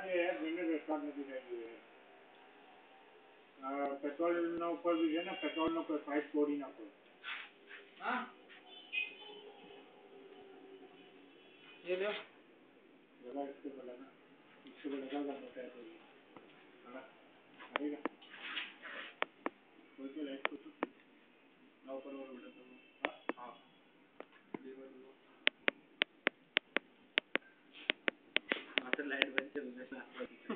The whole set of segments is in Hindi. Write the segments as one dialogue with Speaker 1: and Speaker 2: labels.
Speaker 1: ये है जनरेटर स्टार्ट नहीं થઈ રહ્યું પેટ્રોલ ના ઉપર બી છે ને પેટ્રોલ નો કોઈ પાઇપ તોડી નાખો હા ये लो लगा इसको लगाना लगा मोटा है तो लगा आएगा कोई तो लाइट को ना ऊपर और उल्टा तो हां मात्र लाइट बंद चल रहा है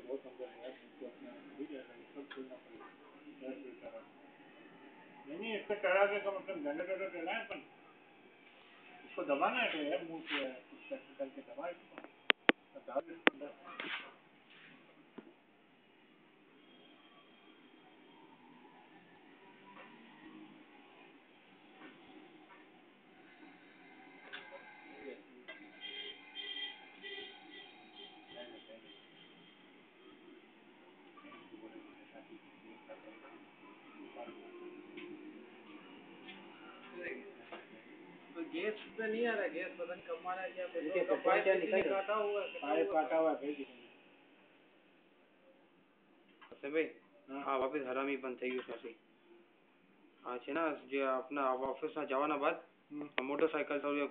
Speaker 1: बहुत अंदर है यार तो अपना भी जाएगा सब खोलना पड़ेगा एयर फिल्टर नहीं इसको चढ़ा के तो मतलब जनरेटर चला है अपन इसको दबाना है तो यार मुंह से कुछ करके दबा इसको डाल इसको अंदर गैस पे नहीं आ रहा गैस पता नहीं कब मारा क्या पेट्रोल का पाइप काटा हुआ है भाई हाँ वापस हरामी बंद થઈ ગયું સાસી આ છે ને જે આપના ઓફિસ માં જવાના બાદ મોટરસાઇકલ તો કોઈ